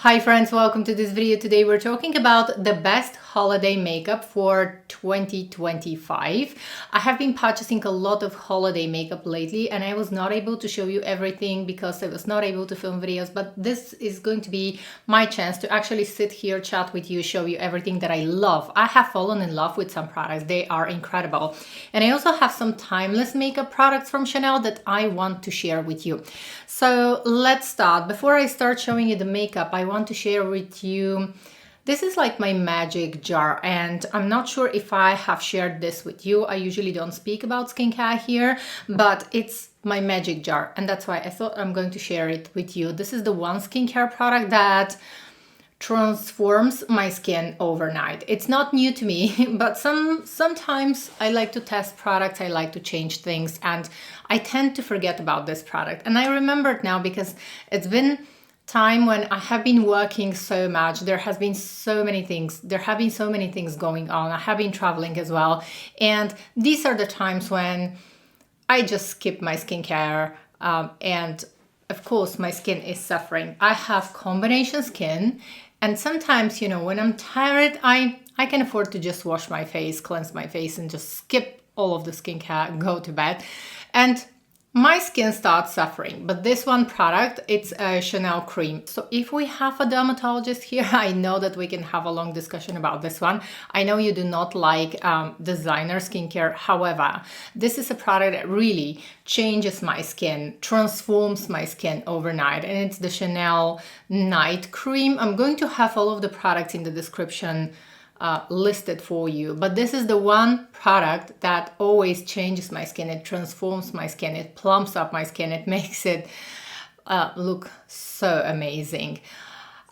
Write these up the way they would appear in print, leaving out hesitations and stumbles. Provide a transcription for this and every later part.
Hi friends, welcome to this video. Today we're talking about the best holiday makeup for 2025. I have been purchasing a lot of holiday makeup lately and I was not able to show you everything because I was not able to film videos, but this is going to be my chance to actually sit here, chat with you, show you everything that I love. I have fallen in love with some products. They are incredible. And I also have some timeless makeup products from Chanel that I want to share with you. So let's start. Before I start showing you the makeup, I want to share with you, this is like my magic jar, and I'm not sure if I have shared this with you. I usually don't speak about skincare here, but it's my magic jar, and that's why I thought I'm going to share it with you. This is the one skincare product that transforms my skin overnight. It's not new to me, but sometimes I like to test products, I like to change things, and I tend to forget about this product. And I remember it now because it's been time when I have been working so much. There have been so many things going on. I have been traveling as well. And these are the times when I just skip my skincare. And of course, my skin is suffering. I have combination skin. And sometimes, when I'm tired, I can afford to just wash my face, cleanse my face, and just skip all of the skincare, go to bed. And my skin starts suffering, but this one product, it's a Chanel cream. So if we have a dermatologist here, I know that we can have a long discussion about this one. I know you do not like designer skincare. However, this is a product that really changes my skin, transforms my skin overnight. And it's the Chanel Night Cream. I'm going to have all of the products in the description listed for you, but this is the one product that always changes my skin. It transforms my skin, it plumps up my skin, it makes it look so amazing.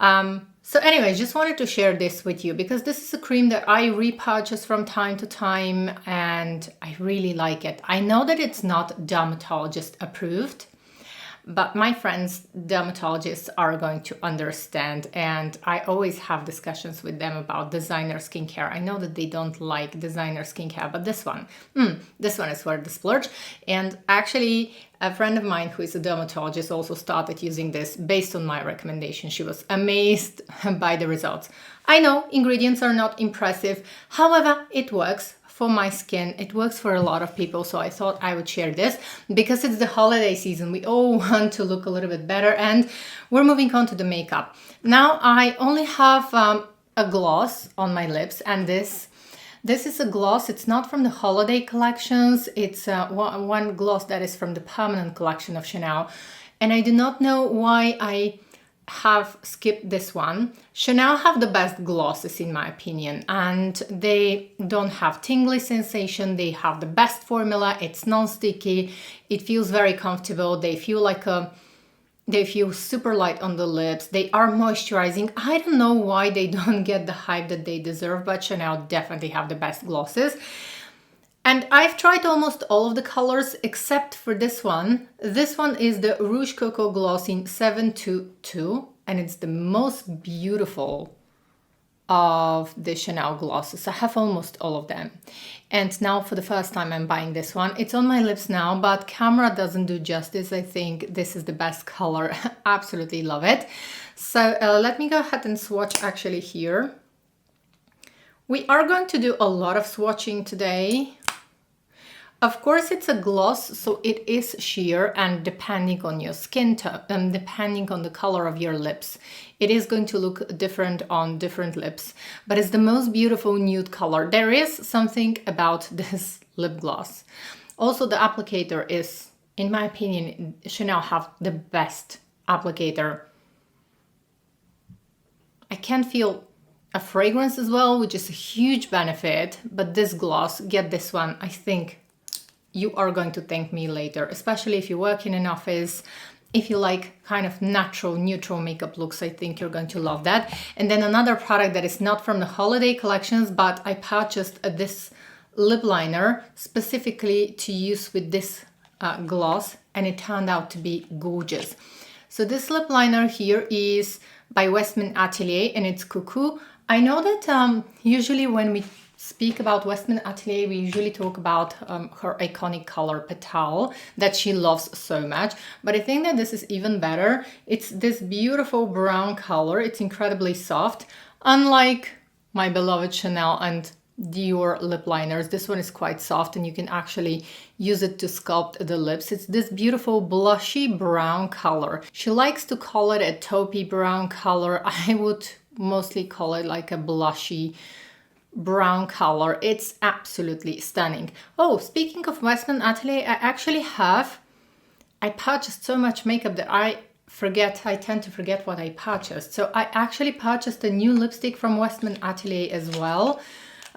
So anyway, just wanted to share this with you because this is a cream that I repurchase from time to time and I really like it. I know that it's not dermatologist approved, but my friends, dermatologists, are going to understand, and I always have discussions with them about designer skincare. I know that they don't like designer skincare, but this one is worth the splurge. And actually, a friend of mine who is a dermatologist also started using this based on my recommendation. She was amazed by the results. I know ingredients are not impressive, however, it works. For my skin, it works for a lot of people, so I thought I would share this because it's the holiday season. We all want to look a little bit better, and we're moving on to the makeup. Now I only have a gloss on my lips, and this is a gloss. It's not from the holiday collections. It's one gloss that is from the permanent collection of Chanel, and I do not know why I have skipped this one. Chanel have the best glosses in my opinion, and they don't have tingly sensation. They have the best formula. It's non-sticky. It feels very comfortable. They feel super light on the lips. They are moisturizing. I don't know why they don't get the hype that they deserve, but Chanel definitely have the best glosses. And I've tried almost all of the colors except for this one. This one is the Rouge Coco Gloss in 722, and it's the most beautiful of the Chanel glosses. I have almost all of them. And now for the first time I'm buying this one. It's on my lips now, but camera doesn't do justice. I think this is the best color. Absolutely love it. So let me go ahead and swatch actually here. We are going to do a lot of swatching today. Of course, it's a gloss, so it is sheer, and depending on your skin tone, depending on the color of your lips, it is going to look different on different lips, but it's the most beautiful nude color. There is something about this lip gloss. Also, the applicator is, in my opinion, Chanel have the best applicator. I can feel a fragrance as well, which is a huge benefit, but this gloss, get this one, I think you are going to thank me later, especially if you work in an office. If you like kind of natural, neutral makeup looks, I think you're going to love that. And then another product that is not from the holiday collections, but I purchased this lip liner specifically to use with this gloss, and it turned out to be gorgeous. So this lip liner here is by Westman Atelier, and it's Cuckoo. I know that usually when we speak about Westman Atelier, we usually talk about her iconic color Petal that she loves so much. But I think that this is even better. It's this beautiful brown color. It's incredibly soft. Unlike my beloved Chanel and Dior lip liners, this one is quite soft and you can actually use it to sculpt the lips. It's this beautiful blushy brown color. She likes to call it a taupey brown color. I would mostly call it like a blushy brown color. It's absolutely stunning. Oh, speaking of Westman Atelier, I purchased so much makeup that I tend to forget what I purchased. So I actually purchased a new lipstick from Westman Atelier as well.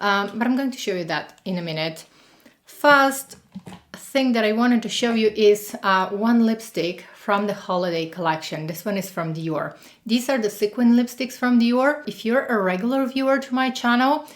But I'm going to show you that in a minute. First thing that I wanted to show you is one lipstick from the holiday collection. This one is from Dior. These are the Sequin lipsticks from Dior. If you're a regular viewer to my channel,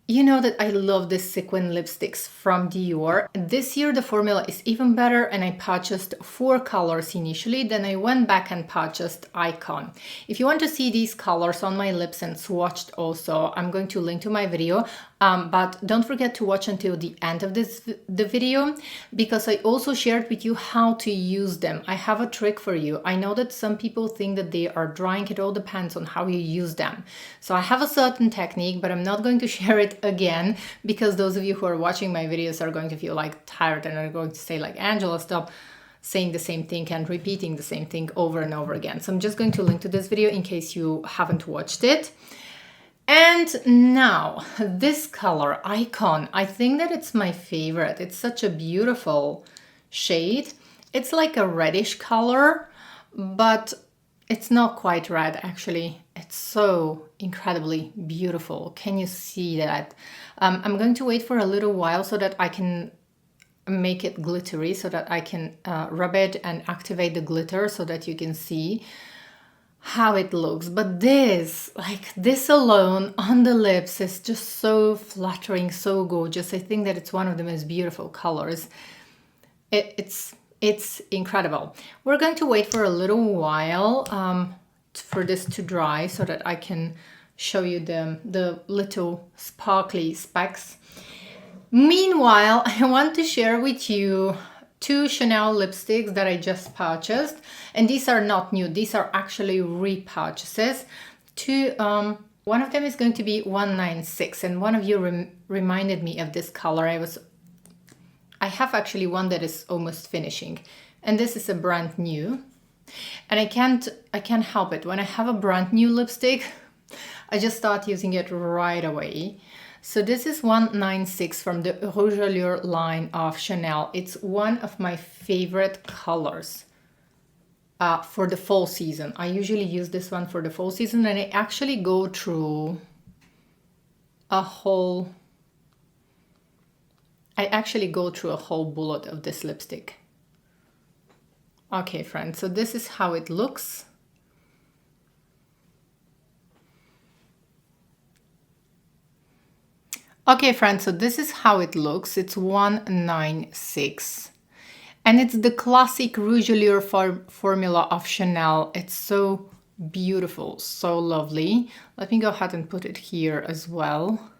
you know that I love the Sequin lipsticks from Dior. This year the formula is even better and I purchased 4 colors initially, then I went back and purchased Icon. If you want to see these colors on my lips and swatched also, I'm going to link to my video, but don't forget to watch until the end of the video, because I also shared with you how to use them. I have a trick for you. I know that some people think that they are drying. It all depends on how you use them. So I have a certain technique, but I'm not going to share it again, because those of you who are watching my videos are going to feel like tired and are going to say like, Angela, stop saying the same thing and repeating the same thing over and over again. So I'm just going to link to this video in case you haven't watched it. And now this color, Icon, I think that it's my favorite. It's such a beautiful shade. It's like a reddish color, but it's not quite red actually. It's so incredibly beautiful. Can you see that? I'm going to wait for a little while so that I can make it glittery, so that I can rub it and activate the glitter so that you can see how it looks. But this alone on the lips is just so flattering, so gorgeous. I think that it's one of the most beautiful colors. It's incredible. We're going to wait for a little while for this to dry so that I can show you the little sparkly specks. Meanwhile, I want to share with you 2 Chanel lipsticks that I just purchased, and these are not new. These are actually repurchases. One of them is going to be 196, and one of you reminded me of this color. I have actually one that is almost finishing, and this is a brand new. And I can't help it. When I have a brand new lipstick, I just start using it right away. So this is 196 from the Rouge Allure line of Chanel. It's one of my favorite colors for the fall season. I usually use this one for the fall season, and I actually go through a whole bullet of this lipstick. Okay, friends, so this is how it looks. Okay, friends, so this is how it looks. It's 196. And it's the classic Rouge Allure formula of Chanel. It's so beautiful, so lovely. Let me go ahead and put it here as well.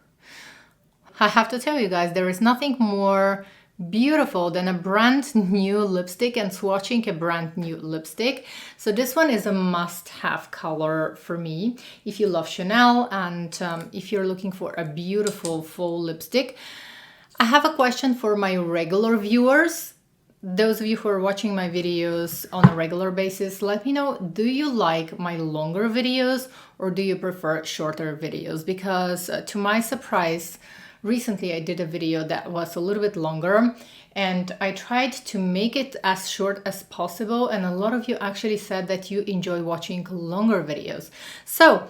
I have to tell you guys, there is nothing more beautiful than a brand new lipstick and swatching a brand new lipstick. So this one is a must-have color for me if you love Chanel and if you're looking for a beautiful fall lipstick. I have a question for my regular viewers. Those of you who are watching my videos on a regular basis, let me know, do you like my longer videos or do you prefer shorter videos? Because to my surprise, recently I did a video that was a little bit longer and I tried to make it as short as possible, and a lot of you actually said that you enjoy watching longer videos. So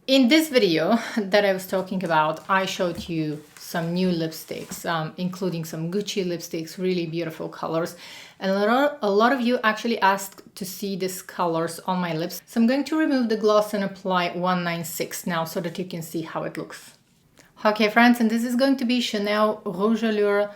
in this video that I was talking about, I showed you some new lipsticks, including some Gucci lipsticks, really beautiful colors. And a lot of you actually asked to see these colors on my lips. So I'm going to remove the gloss and apply 196 now so that you can see how it looks. Okay, friends, and this is going to be Chanel Rouge Allure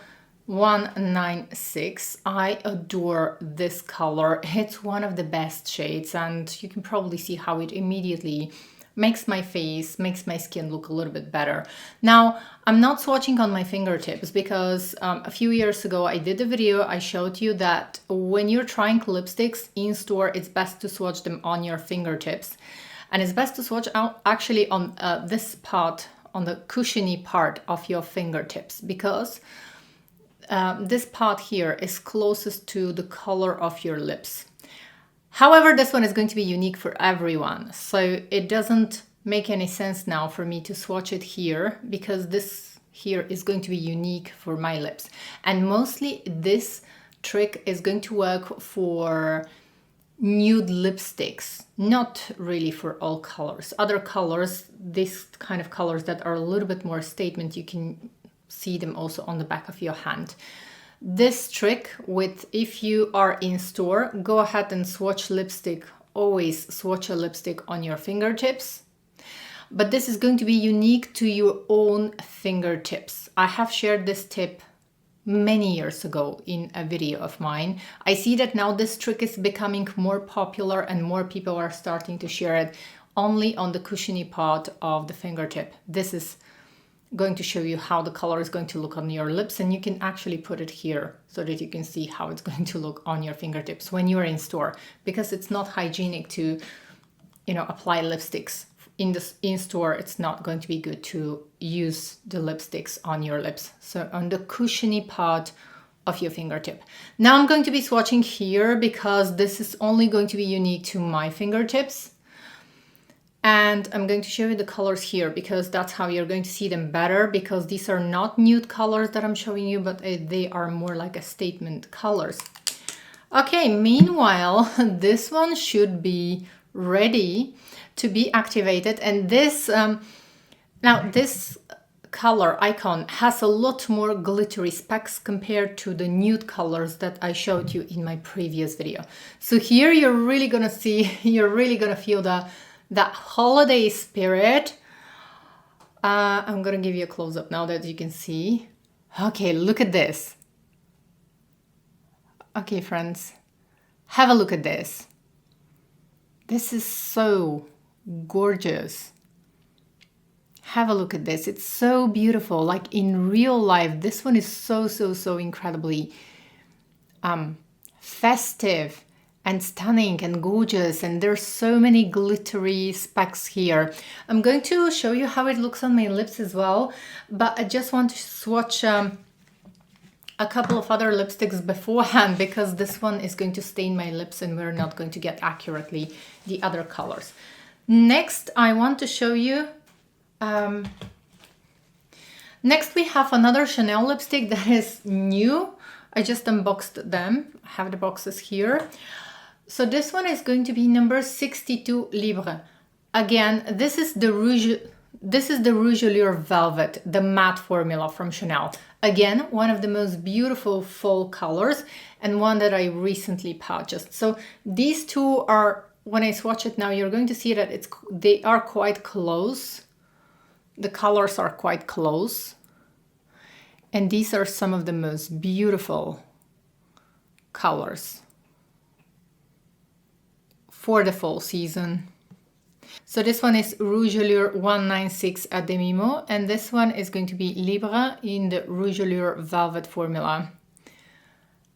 196. I adore this color. It's one of the best shades, and you can probably see how it immediately makes my face, makes my skin look a little bit better. Now, I'm not swatching on my fingertips because a few years ago I did a video, I showed you that when you're trying lipsticks in store, it's best to swatch them on your fingertips. And it's best to swatch out actually on this part, on the cushiony part of your fingertips, because this part here is closest to the color of your lips. However, this one is going to be unique for everyone, so it doesn't make any sense now for me to swatch it here, because this here is going to be unique for my lips. And mostly this trick is going to work for nude lipsticks, not really for all colors. Other colors, this kind of colors that are a little bit more statement, you can see them also on the back of your hand. This trick with, if you are in store, go ahead and swatch lipstick. Always swatch a lipstick on your fingertips. But this is going to be unique to your own fingertips. I have shared this tip many years ago in a video of mine. I see that now this trick is becoming more popular and more people are starting to share it only on the cushiony part of the fingertip. This is going to show you how the color is going to look on your lips, and you can actually put it here so that you can see how it's going to look on your fingertips when you're in store, because it's not hygienic to, you know, apply lipsticks in store. It's not going to be good to use the lipsticks on your lips. So on the cushiony part of your fingertip. Now I'm going to be swatching here because this is only going to be unique to my fingertips. And I'm going to show you the colors here because that's how you're going to see them better, because these are not nude colors that I'm showing you, but they are more like a statement colors. Okay, meanwhile, this one should be ready to be activated. And this, now this color icon has a lot more glittery specks compared to the nude colors that I showed you in my previous video. So here you're really gonna see, you're really gonna feel that holiday spirit. I'm gonna give you a close-up now that you can see. Okay, look at this. Okay, friends, have a look at this. This is so gorgeous. Have a look at this. It's so beautiful. Like in real life, this one is so incredibly festive and stunning and gorgeous, and there's so many glittery specks here. I'm going to show you how it looks on my lips as well, but I just want to swatch a couple of other lipsticks beforehand, because this one is going to stain my lips and we're not going to get accurately the other colors. Next, I want to show you, next we have another Chanel lipstick that is new. I just unboxed them. I have the boxes here. So this one is going to be number 62 Libre. Again, this is the Rouge Allure Velvet, the matte formula from Chanel. Again, one of the most beautiful fall colors and one that I recently purchased. So these two are, when I swatch it now, you're going to see that they are quite close. The colors are quite close. And these are some of the most beautiful colors for the fall season. So this one is Rouge Allure 196 à demi-mot, and this one is going to be Libre in the Rouge Allure Velvet formula.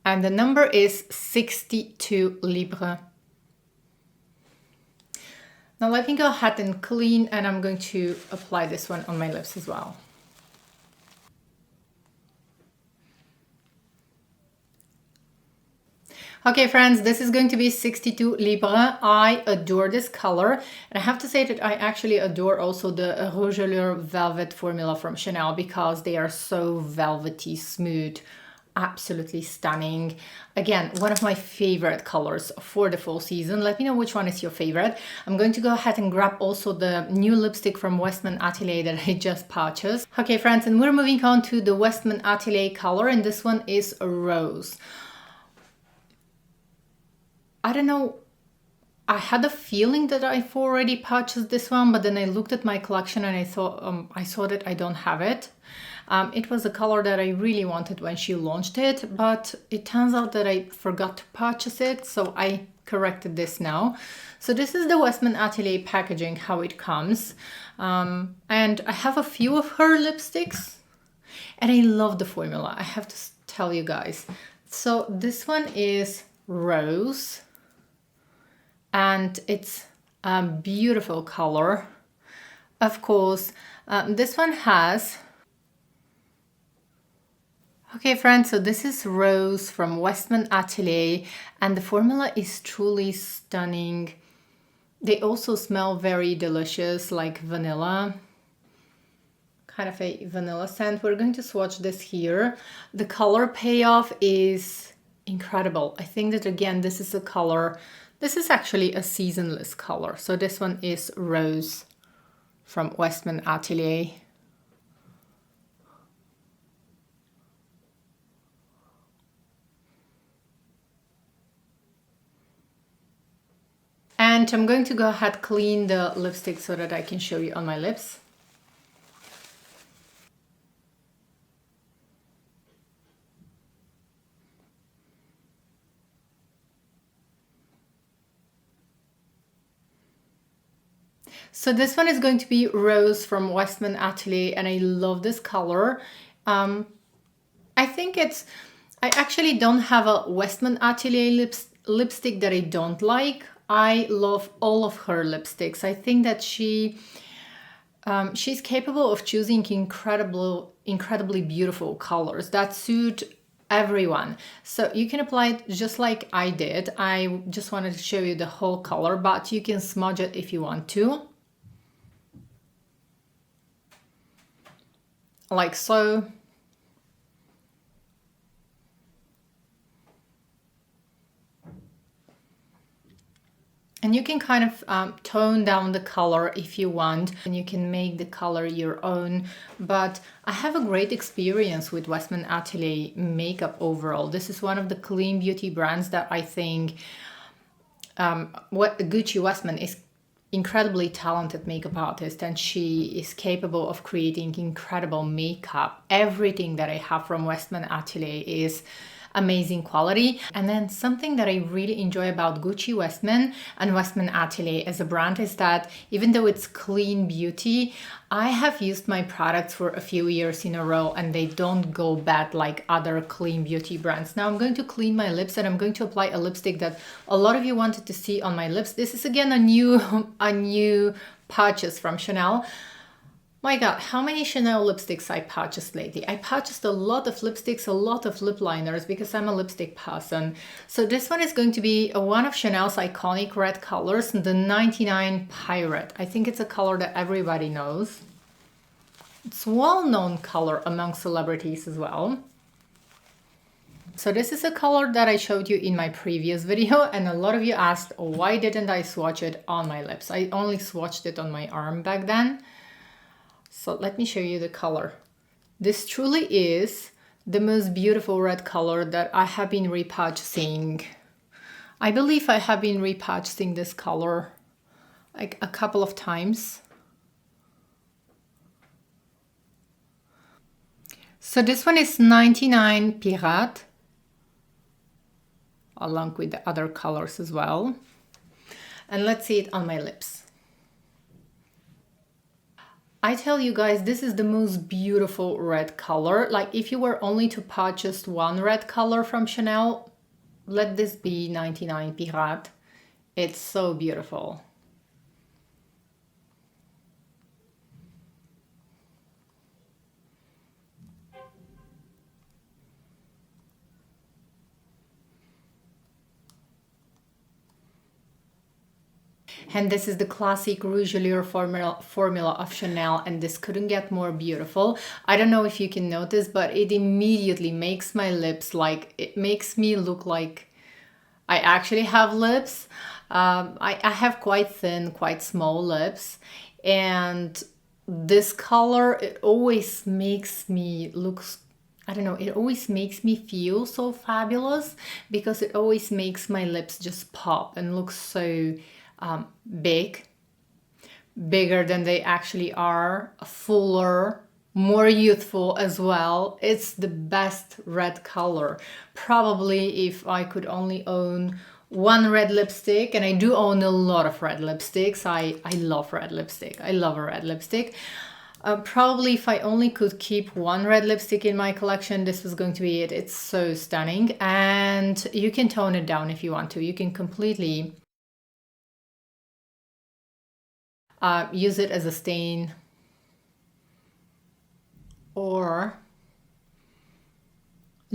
And the number is 62 Libre. Now let me go ahead and clean, and I'm going to apply this one on my lips as well. Okay, friends, this is going to be 62 Libre. I adore this color. And I have to say that I actually adore also the Rouge Allure Velvet formula from Chanel, because they are so velvety, smooth, absolutely stunning. Again, one of my favorite colors for the fall season. Let me know which one is your favorite. I'm going to go ahead and grab also the new lipstick from Westman Atelier that I just purchased. Okay, friends, and we're moving on to the Westman Atelier color, and this one is Rose. I don't know I had a feeling that I've already purchased this one, but then I looked at my collection and I saw that I don't have it. It was a color that I really wanted when she launched it, but it turns out that I forgot to purchase it, so I corrected this now. So this is the Westman Atelier packaging, how it comes. And I have a few of her lipsticks, and I love the formula, I have to tell you guys. So this one is Rose, and it's a beautiful color. Of course, this one has... Okay friends, so this is Rose from Westman Atelier, and the formula is truly stunning. They also smell very delicious, like vanilla. Kind of a vanilla scent. We're going to swatch this here. The color payoff is incredible. I think that again, this is a color... This is actually a seasonless color. So this one is Rose from Westman Atelier. And I'm going to go ahead clean the lipstick so that I can show you on my lips. So this one is going to be Rose from Westman Atelier, and I love this color. I think it's... I actually don't have a Westman Atelier lipstick that I don't like. I love all of her lipsticks. I think that she's capable of choosing incredibly beautiful colors that suit everyone. So you can apply it just like I did. I just wanted to show you the whole color, but you can smudge it if you want to. Like so. And you can kind of tone down the color if you want, and you can make the color your own. But I have a great experience with Westman Atelier makeup overall. This is one of the clean beauty brands that I think Gucci Westman is incredibly talented makeup artist, and she is capable of creating incredible makeup. Everything that I have from Westman Atelier is amazing quality. And then something that I really enjoy about Gucci Westman and Westman Atelier as a brand is that even though it's clean beauty, I have used my products for a few years in a row and they don't go bad like other clean beauty brands. Now I'm going to clean my lips and I'm going to apply a lipstick that a lot of you wanted to see on my lips. This is again a new purchase from Chanel. My God, how many Chanel lipsticks I purchased lately? I purchased a lot of lipsticks, a lot of lip liners because I'm a lipstick person. So this one is going to be one of Chanel's iconic red colors, the 99 Pirate. I think it's a color that everybody knows. It's a well-known color among celebrities as well. So this is a color that I showed you in my previous video, and a lot of you asked why didn't I swatch it on my lips. I only swatched it on my arm back then. So let me show you the color. This truly is the most beautiful red color that I have been repurchasing. I believe I have been repurchasing this color like a couple of times. So this one is 99 Pirate, along with the other colors as well. And let's see it on my lips. I tell you guys, this is the most beautiful red color. Like if you were only to purchase one red color from Chanel, let this be 99 Pirate. It's so beautiful. And this is the classic Rouge Allure formula of Chanel, and this couldn't get more beautiful. I don't know if you can notice, but it immediately makes my lips like, it makes me look like I actually have lips. I have quite thin, quite small lips, and this color, it always makes me look I don't know, it always makes me feel so fabulous because it always makes my lips just pop and look so big, bigger than they actually are, fuller, more youthful as well. It's the best red color. Probably if I could only own one red lipstick, and I do own a lot of red lipsticks. I love red lipstick. I love a red lipstick. Probably if I only could keep one red lipstick in my collection, this was going to be it. It's so stunning, and you can tone it down if you want to. You can completely use it as a stain, or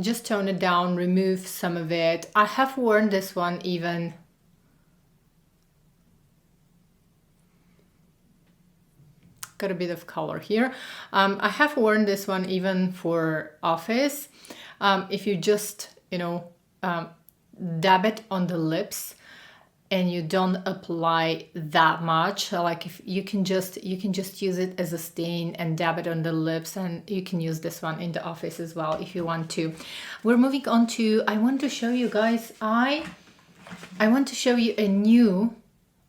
just tone it down, remove some of it. I have worn this one even got a bit of color here. I have worn this one even for office. If you just, you know, dab it on the lips and you don't apply that much, like if you can just use it as a stain and dab it on the lips, and you can use this one in the office as well if you want to. We're moving on to, I want to show you guys, I want to show you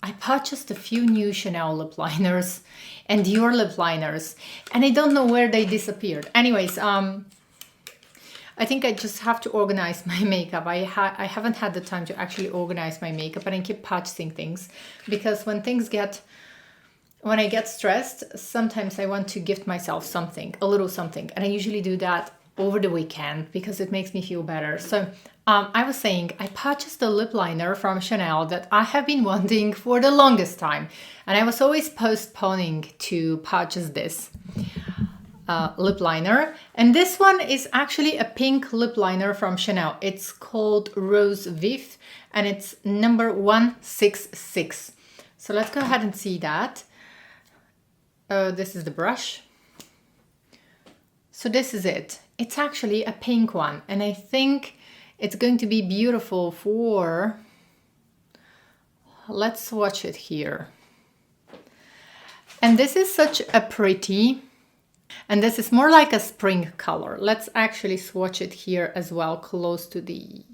I purchased a few new Chanel lip liners and Dior lip liners, and I don't know where they disappeared. Anyways, I think I just have to organize my makeup. I haven't had the time to actually organize my makeup, and I keep purchasing things because when I get stressed, sometimes I want to gift myself something, a little something, and I usually do that over the weekend because it makes me feel better. So I was saying I purchased a lip liner from Chanel that I have been wanting for the longest time, and I was always postponing to purchase this lip liner. And this one is actually a pink lip liner from Chanel. It's called Rose Vif, and it's number 166. So let's go ahead and see that. This is the brush. So this is it. It's actually a pink one, and I think it's going to be beautiful for, let's swatch it here. And this is such a pretty, and this is more like a spring color. Let's actually swatch it here as well, close to the,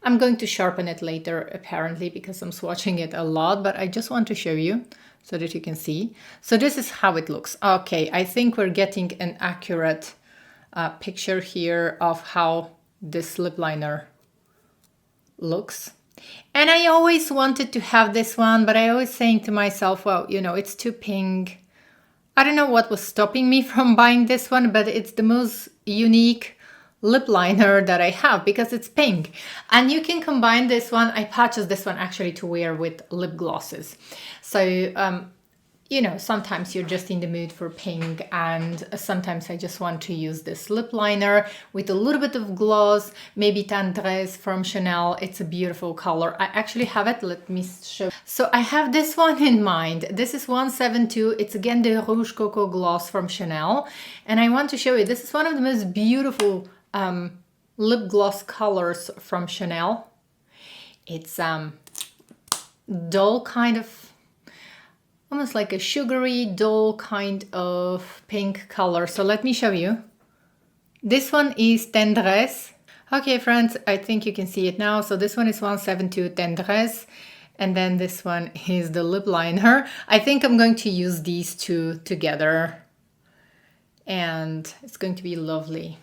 I'm going to sharpen it later apparently because I'm swatching it a lot, but I just want to show you so that you can see. So this is how it looks. Okay, I think we're getting an accurate picture here of how this lip liner looks. And I always wanted to have this one, but I always saying to myself, well, you know, it's too pink. I don't know what was stopping me from buying this one, but it's the most unique lip liner that I have because it's pink. And you can combine this one. I purchased this one actually to wear with lip glosses. So, you know, sometimes you're just in the mood for pink, and sometimes I just want to use this lip liner with a little bit of gloss, maybe Tendresse from Chanel. It's a beautiful color. I actually have it. Let me show. So I have this one in mind. This is 172. It's again the Rouge Coco Gloss from Chanel. And I want to show you, this is one of the most beautiful lip gloss colors from Chanel. It's dull kind of, almost like a sugary, dull kind of pink color. So let me show you. This one is Tendresse. Okay, friends, I think you can see it now. So this one is 172 Tendresse. And then this one is the lip liner. I think I'm going to use these two together. And it's going to be lovely.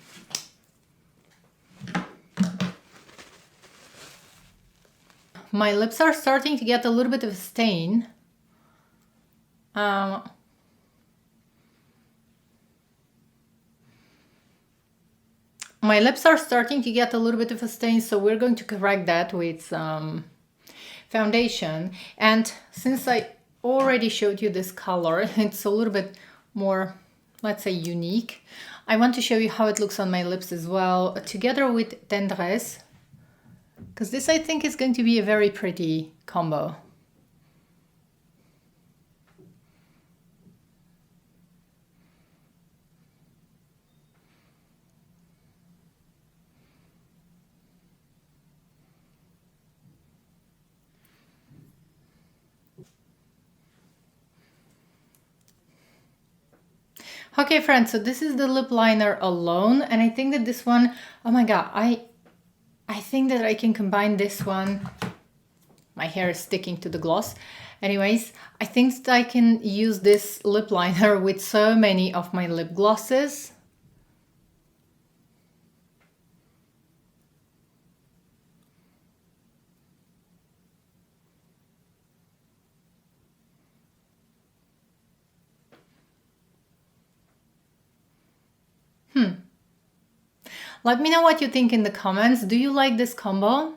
My lips are starting to get a little bit of a stain. My lips are starting to get a little bit of a stain, so we're going to correct that with some foundation. And since I already showed you this color, it's a little bit more, let's say, unique. I want to show you how it looks on my lips as well, together with Tendresse, because this I think is going to be a very pretty combo. Okay, friends, so this is the lip liner alone, and I think that this one, oh my god, I think that I can combine this one. My hair is sticking to the gloss. Anyways, I think that I can use this lip liner with so many of my lip glosses. Let me know what you think in the comments. Do you like this combo?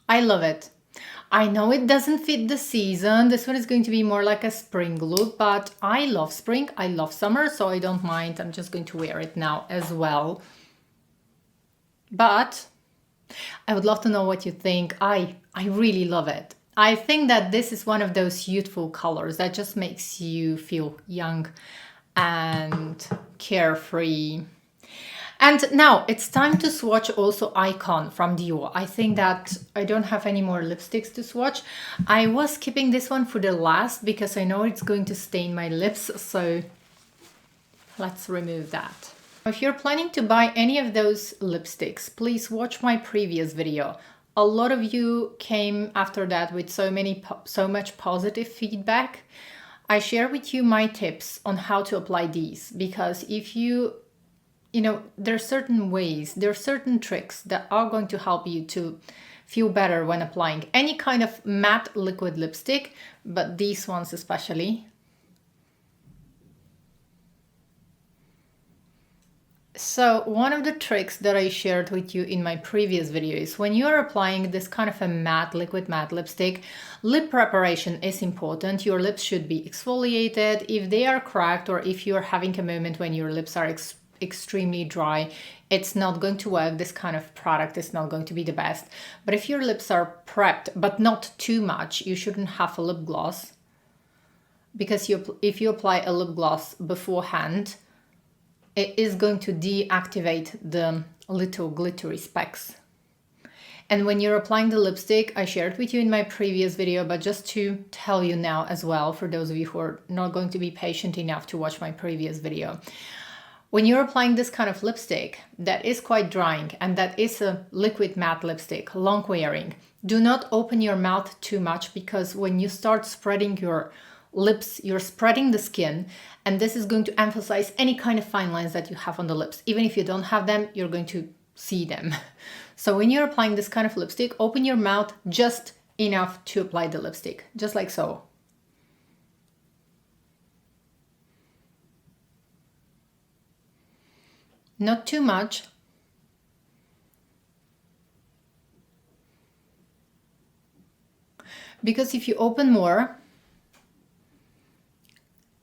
I love it. I know it doesn't fit the season. This one is going to be more like a spring look, but I love spring, I love summer, so I don't mind. I'm just going to wear it now as well. But I would love to know what you think. I really love it. I think that this is one of those youthful colors that just makes you feel young and carefree. And now it's time to swatch also Icon from Dior. I think that I don't have any more lipsticks to swatch. I was keeping this one for the last because I know it's going to stain my lips, so let's remove that. If you're planning to buy any of those lipsticks, please watch my previous video. A lot of you came after that with so much positive feedback. I share with you my tips on how to apply these, because if you know, there are certain ways, there are certain tricks that are going to help you to feel better when applying any kind of matte liquid lipstick, but these ones especially. So one of the tricks that I shared with you in my previous video is when you are applying this kind of a matte, liquid matte lipstick, lip preparation is important. Your lips should be exfoliated. If they are cracked or if you're having a moment when your lips are extremely dry, it's not going to work. This kind of product is not going to be the best. But if your lips are prepped, but not too much, you shouldn't have a lip gloss. Because if you apply a lip gloss beforehand, it is going to deactivate the little glittery specks. And when you're applying the lipstick, I shared with you in my previous video, but just to tell you now as well, for those of you who are not going to be patient enough to watch my previous video, when you're applying this kind of lipstick that is quite drying and that is a liquid matte lipstick, long wearing, do not open your mouth too much, because when you start spreading your lips, you're spreading the skin, and this is going to emphasize any kind of fine lines that you have on the lips. Even if you don't have them, you're going to see them. So when you're applying this kind of lipstick, open your mouth just enough to apply the lipstick, just like so. Not too much. Because if you open more,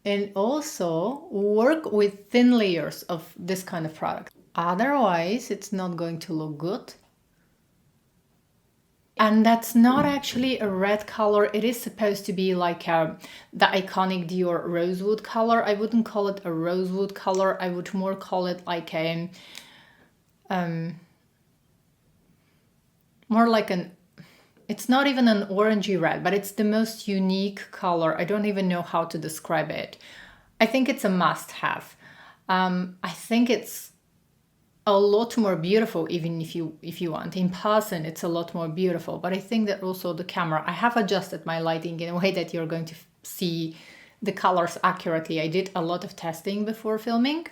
and also work with thin layers of this kind of product. Otherwise, it's not going to look good. And that's not actually a red color. It is supposed to be like the iconic Dior rosewood color. I wouldn't call it a rosewood color. I would more call it like a more like an, it's not even an orangey red, but it's the most unique color. I don't even know how to describe it. I think it's a must-have. I think it's a lot more beautiful, even if you want. In person, it's a lot more beautiful. But I think that also the camera, I have adjusted my lighting in a way that you're going to see the colors accurately. I did a lot of testing before filming.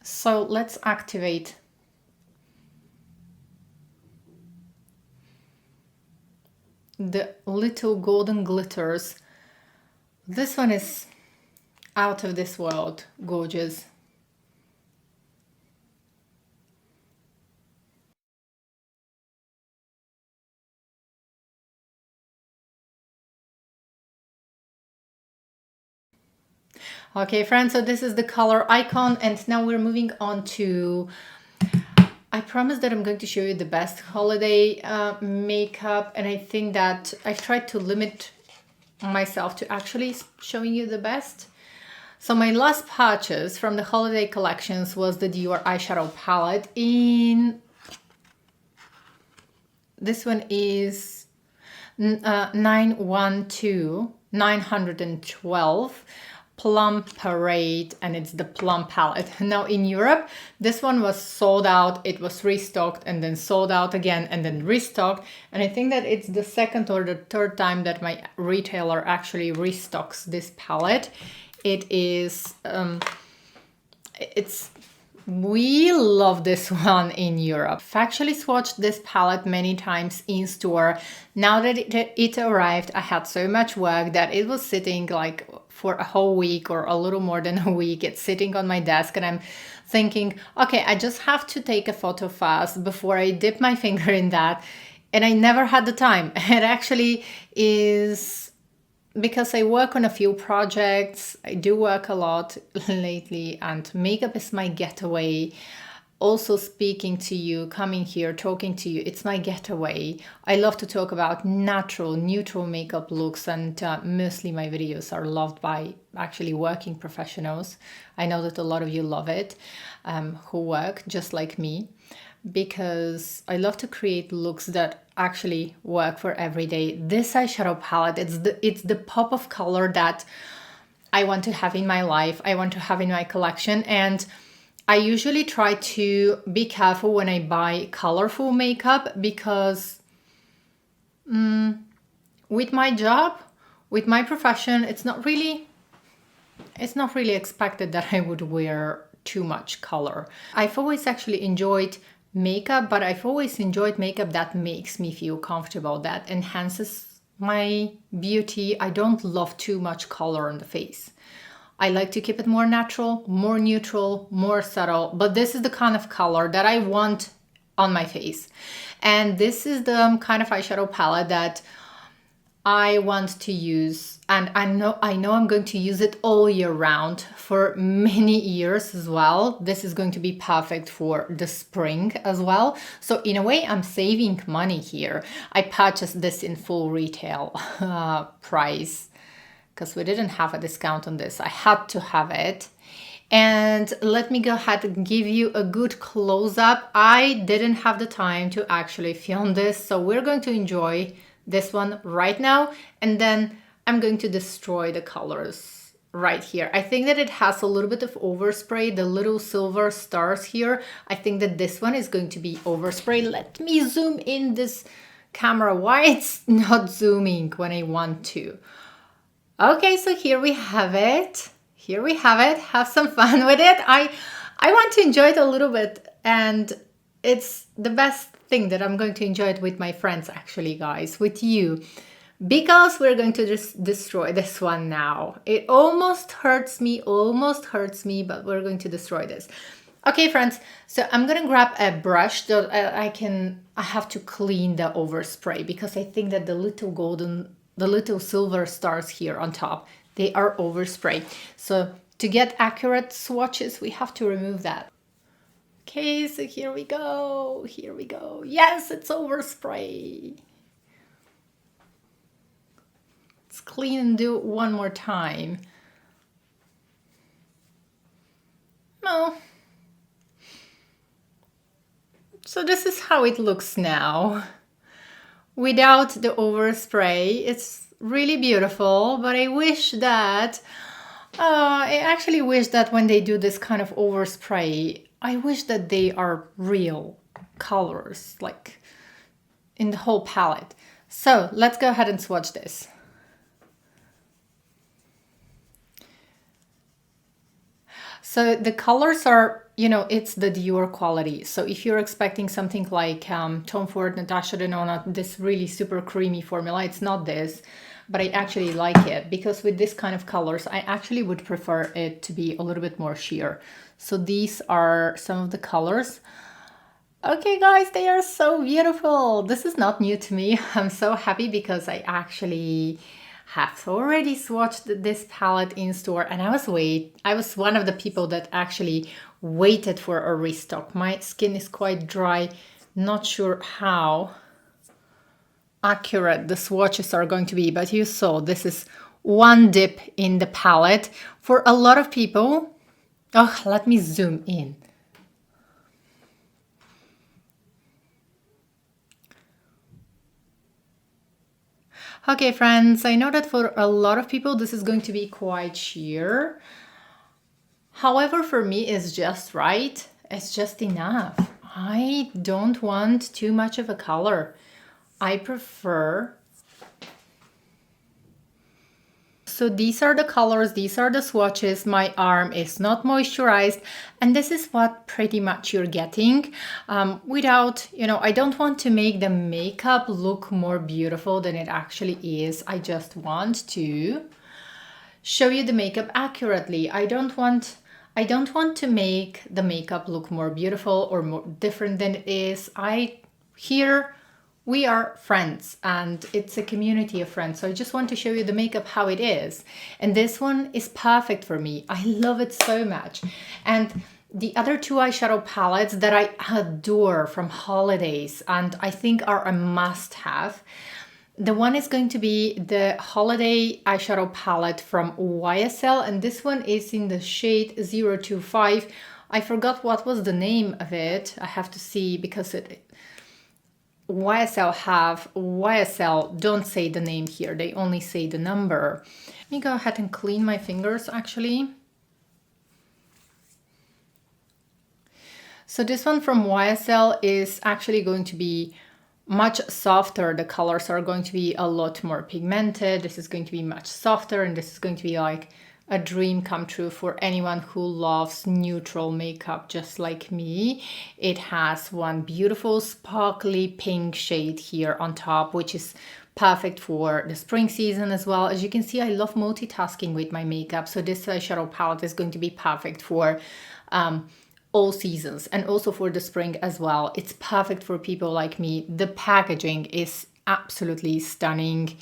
So let's activate the little golden glitters. This one is out of this world gorgeous. Okay, friends, so this is the color Icon, and now we're moving on to, I promise that I'm going to show you the best holiday makeup, and I think that I've tried to limit myself to actually showing you the best. So my last purchase from the holiday collections was the Dior eyeshadow palette in, this one is 912 Plum Parade, and it's the Plum palette. Now in Europe, this one was sold out, it was restocked and then sold out again and then restocked. And I think that it's the second or the third time that my retailer actually restocks this palette. It is, we love this one in Europe. I've actually swatched this palette many times in store. Now that it arrived, I had so much work that it was sitting like for a whole week or a little more than a week. It's sitting on my desk and I'm thinking, okay, I just have to take a photo fast before I dip my finger in that. And I never had the time. It actually is because I work on a few projects. I do work a lot lately and makeup is my getaway. Also speaking to you, coming here, talking to you, it's my getaway. I love to talk about natural, neutral makeup looks, and mostly my videos are loved by actually working professionals. I know that a lot of you love it, who work just like me, because I love to create looks that actually work for every day. This eyeshadow palette, it's the pop of color that I want to have in my life, I want to have in my collection. And I usually try to be careful when I buy colorful makeup because with my job, with my profession, it's not really expected that I would wear too much color. I've always actually enjoyed makeup, but I've always enjoyed makeup that makes me feel comfortable, that enhances my beauty. I don't love too much color on the face. I like to keep it more natural, more neutral, more subtle, but this is the kind of color that I want on my face. And this is the kind of eyeshadow palette that I want to use, and I know I'm going to use it all year round for many years as well. This is going to be perfect for the spring as well. So in a way, I'm saving money here. I purchased this in full retail price because we didn't have a discount on this. I had to have it. And let me go ahead and give you a good close-up. I didn't have the time to actually film this, so we're going to enjoy this one right now, and then I'm going to destroy the colors right here. I think that it has a little bit of overspray, the little silver stars here. I think that this one is going to be overspray. Let me zoom in this camera. Why it's not zooming when I want to? Okay, so here we have it. Here we have it. Have some fun with it. I want to enjoy it a little bit, and it's the best thing that I'm going to enjoy it with my friends, actually, guys, with you, because we're going to just destroy this one now. It almost hurts me, but we're going to destroy this. Okay, friends, so I'm gonna grab a brush that I have to clean the overspray, because I think that the little silver stars here on top, they are overspray. So to get accurate swatches, we have to remove that. Okay, so here we go. Yes, it's overspray. Let's clean and do it one more time. Oh. So this is how it looks now. Without the overspray, it's really beautiful, but I wish that, I actually wish that when they do this kind of overspray, I wish that they are real colors, like in the whole palette. So let's go ahead and swatch this. So the colors are, it's the Dior quality. So if you're expecting something like Tom Ford, Natasha Denona, this really super creamy formula, it's not this. But I actually like it, because with this kind of colors, I actually would prefer it to be a little bit more sheer. So these are some of the colors. Okay, guys, they are so beautiful. This is not new to me. I'm so happy because I actually have already swatched this palette in store, and I was one of the people that actually waited for a restock. My skin is quite dry, not sure how accurate the swatches are going to be, but you saw this is one dip in the palette. For a lot of people, oh, let me zoom in. Okay, friends, I know that for a lot of people, this is going to be quite sheer. However, for me, it's just right. It's just enough. I don't want too much of a color. I prefer. So these are the colors, these are the swatches. My arm is not moisturized, and this is what pretty much you're getting without, I don't want to make the makeup look more beautiful than it actually is. I just want to show you the makeup accurately. I don't want to make the makeup look more beautiful or more different than it is. Here we are friends and it's a community of friends. So I just want to show you the makeup how it is. And this one is perfect for me. I love it so much. And the other two eyeshadow palettes that I adore from holidays and I think are a must-have. The one is going to be the holiday eyeshadow palette from YSL, and this one is in the shade 025. I forgot what was the name of it. I have to see because YSL don't say the name here. They only say the number. Let me go ahead and clean my fingers actually. So this one from YSL is actually going to be much softer. The colors are going to be a lot more pigmented. This is going to be much softer, and this is going to be like a dream come true for anyone who loves neutral makeup just like me. It has one beautiful sparkly pink shade here on top, which is perfect for the spring season as well. As you can see, I love multitasking with my makeup, so this eyeshadow palette is going to be perfect for all seasons and also for the spring as well. It's perfect for people like me. The packaging is absolutely stunning.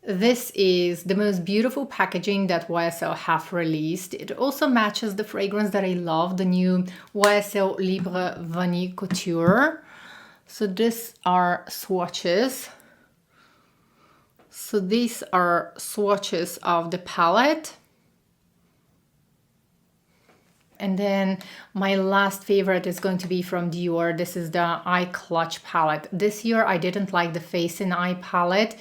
This is the most beautiful packaging that YSL have released. It also matches the fragrance that I love, the new YSL Libre Vanille Couture. So these are swatches. So these are swatches of the palette. And then my last favorite is going to be from Dior. This is the Eye Clutch palette. This year I didn't like the Face and Eye palette.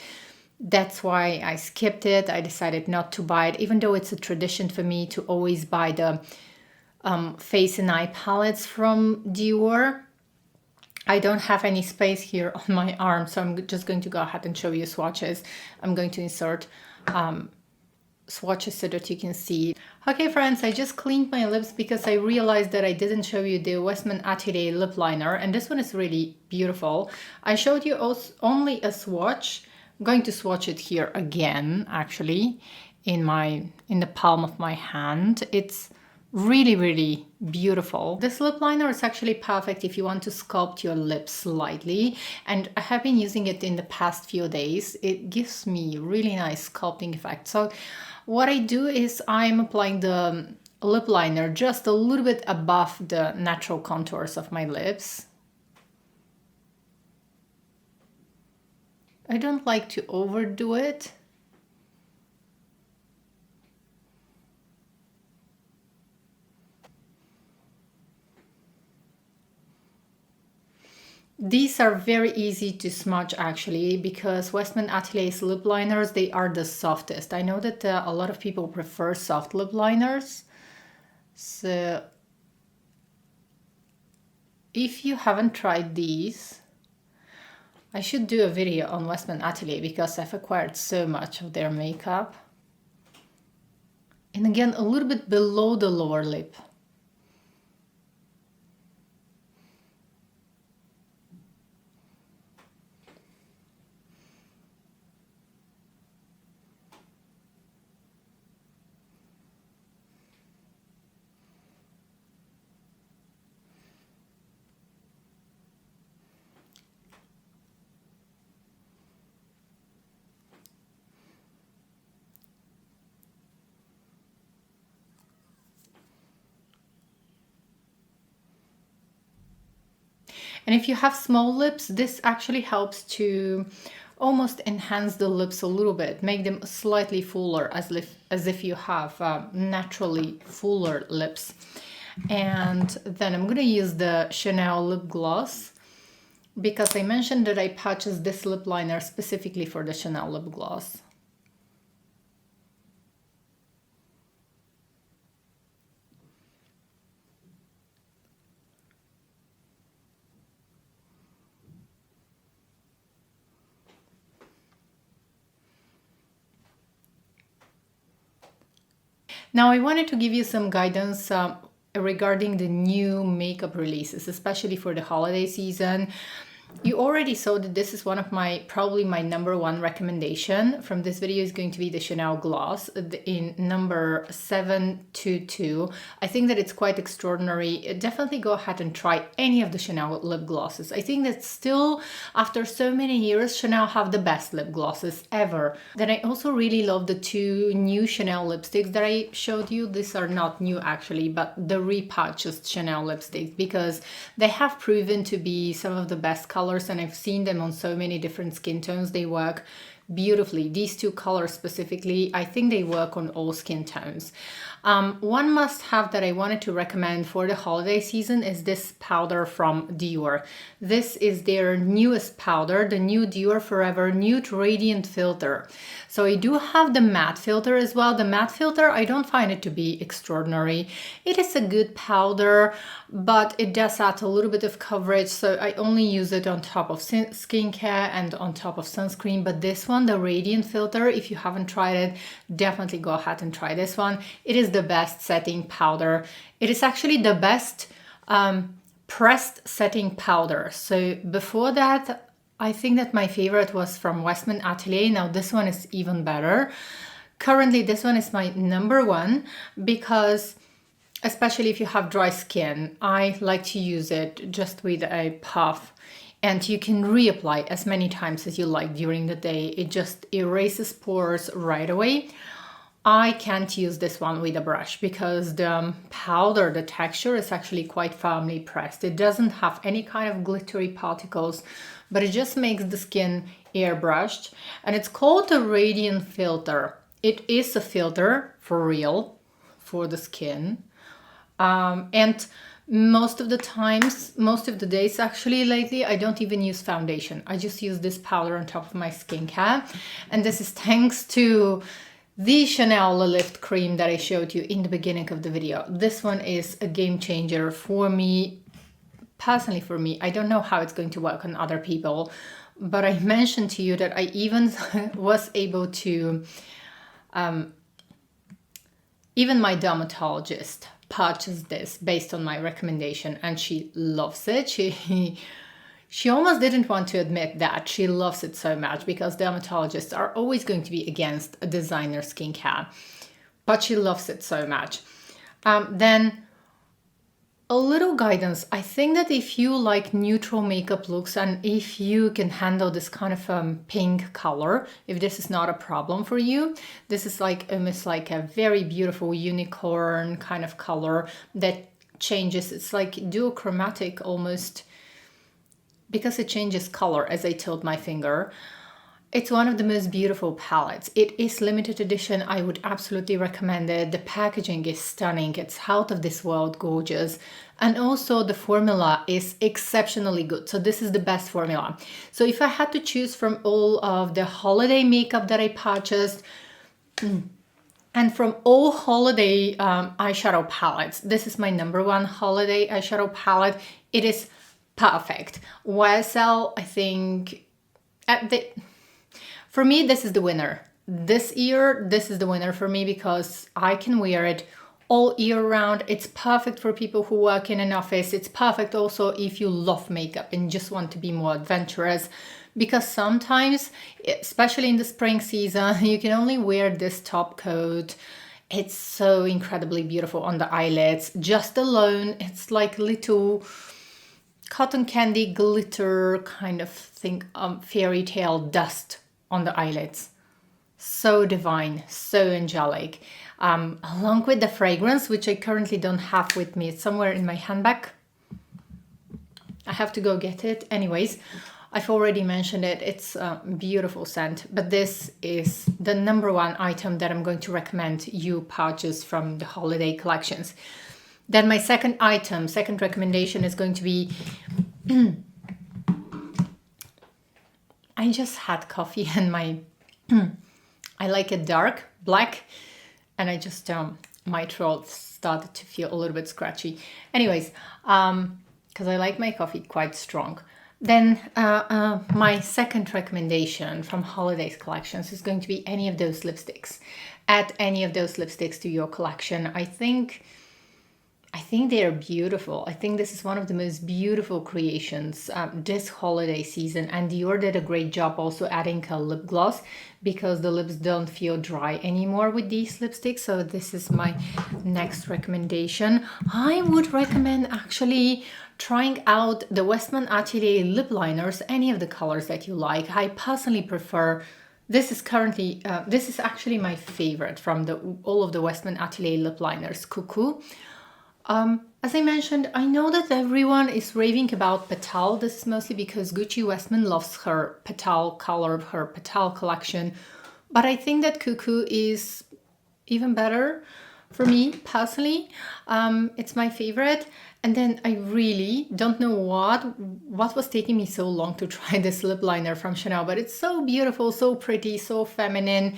That's why I skipped it. I decided not to buy it, even though it's a tradition for me to always buy the Face and Eye palettes from Dior. I don't have any space here on my arm, so I'm just going to go ahead and show you swatches. I'm going to insert swatches so that you can see. Okay friends, I just cleaned my lips because I realized that I didn't show you the Westman Atelier lip liner, and this one is really beautiful. I showed you only a swatch. I'm going to swatch it here again actually in the palm of my hand. It's really beautiful. This lip liner is actually perfect if you want to sculpt your lips slightly, and I have been using it in the past few days. It gives me really nice sculpting effect. So what I do is I'm applying the lip liner just a little bit above the natural contours of my lips. I don't like to overdo it. These are very easy to smudge actually, because Westman Atelier's lip liners, they are the softest. I know that a lot of people prefer soft lip liners. So if you haven't tried these, I should do a video on Westman Atelier because I've acquired so much of their makeup. And again, a little bit below the lower lip. And if you have small lips, this actually helps to almost enhance the lips a little bit, make them slightly fuller, as if you have naturally fuller lips. And then I'm gonna use the Chanel lip gloss, because I mentioned that I purchased this lip liner specifically for the Chanel lip gloss. Now I wanted to give you some guidance regarding the new makeup releases, especially for the holiday season. You already saw that this is one of probably my number one recommendation from this video is going to be the Chanel gloss in number 722. I think that it's quite extraordinary. Definitely go ahead and try any of the Chanel lip glosses. I think that still, after so many years, Chanel have the best lip glosses ever. Then I also really love the two new Chanel lipsticks that I showed you. These are not new actually, but the repurchased Chanel lipsticks, because they have proven to be some of the best colors, and I've seen them on so many different skin tones. They work beautifully. These two colors specifically, I think they work on all skin tones. One must-have that I wanted to recommend for the holiday season is this powder from Dior. This is their newest powder, the new Dior Forever Nude Radiant Filter. So I do have the matte filter as well. The matte filter, I don't find it to be extraordinary. It is a good powder, but it does add a little bit of coverage, so I only use it on top of skincare and on top of sunscreen. But this one, the Radiant Filter, if you haven't tried it, definitely go ahead and try this one. It is the best setting powder. It is actually the best pressed setting powder. So before that, I think that my favorite was from Westman Atelier. Now this one is even better. Currently, this one is my number one because, especially if you have dry skin, I like to use it just with a puff. And you can reapply as many times as you like during the day. It just erases pores right away. I can't use this one with a brush because the powder, the texture is actually quite firmly pressed. It doesn't have any kind of glittery particles, but it just makes the skin airbrushed. And it's called a Radiant Filter. It is a filter for real for the skin. And most of the times, most of the days actually lately, I don't even use foundation. I just use this powder on top of my skincare. And this is thanks to the Chanel Lift cream that I showed you in the beginning of the video. This one is a game changer for me, personally for me. I don't know how it's going to work on other people, but I mentioned to you that I even was able to, even my dermatologist purchased this based on my recommendation, and she loves it. She almost didn't want to admit that she loves it so much, because dermatologists are always going to be against a designer skincare, but she loves it so much. Then a little guidance. I think that if you like neutral makeup looks and if you can handle this kind of pink color, if this is not a problem for you, this is like almost like a very beautiful unicorn kind of color that changes. It's like duochromatic almost, because it changes color as I tilt my finger. It's one of the most beautiful palettes. It is limited edition. I would absolutely recommend it. The packaging is stunning. It's out of this world gorgeous. And also the formula is exceptionally good. So this is the best formula. So if I had to choose from all of the holiday makeup that I purchased, and from all holiday eyeshadow palettes, this is my number one holiday eyeshadow palette. It is perfect. YSL, I think, for me, this is the winner. This year, this is the winner for me because I can wear it all year round. It's perfect for people who work in an office. It's perfect also if you love makeup and just want to be more adventurous, because sometimes, especially in the spring season, you can only wear this top coat. It's so incredibly beautiful on the eyelids. Just alone, it's like little cotton candy glitter kind of thing, fairy tale dust on the eyelids. So divine, so angelic. Along with the fragrance, which I currently don't have with me. It's somewhere in my handbag. I have to go get it. Anyways, I've already mentioned it. It's a beautiful scent, but this is the number one item that I'm going to recommend you purchase from the holiday collections. Then my second item, second recommendation is going to be, I just had coffee and I like it dark, black, and I just, my throat started to feel a little bit scratchy. Anyways, because I like my coffee quite strong. Then my second recommendation from holidays collections is going to be any of those lipsticks. Add any of those lipsticks to your collection. I think they are beautiful. I think this is one of the most beautiful creations this holiday season. And Dior did a great job also adding a lip gloss because the lips don't feel dry anymore with these lipsticks. So this is my next recommendation. I would recommend actually trying out the Westman Atelier lip liners, any of the colors that you like. I personally prefer, this is actually my favorite from all of the Westman Atelier lip liners, Cuckoo. As I mentioned, I know that everyone is raving about Petal. This is mostly because Gucci Westman loves her Petal color, her Petal collection. But I think that Cuckoo is even better for me personally. It's my favorite. And then I really don't know what was taking me so long to try this lip liner from Chanel, but it's so beautiful, so pretty, so feminine.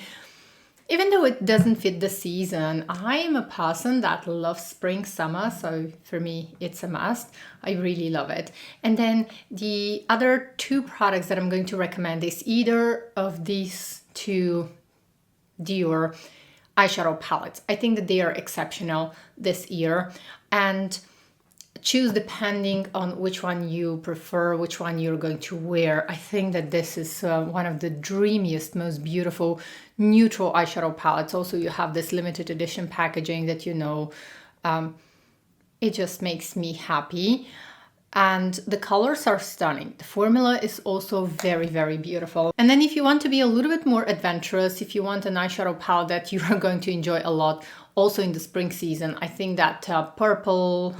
Even though it doesn't fit the season, I am a person that loves spring, summer, so for me it's a must. I really love it. And then the other two products that I'm going to recommend is either of these two Dior eyeshadow palettes. I think that they are exceptional this year, and choose depending on which one you prefer, which one you're going to wear. I think that this is one of the dreamiest, most beautiful neutral eyeshadow palettes. Also, you have this limited edition packaging that it just makes me happy. And the colors are stunning. The formula is also very, very beautiful. And then if you want to be a little bit more adventurous, if you want an eyeshadow palette that you are going to enjoy a lot, also in the spring season, I think that purple,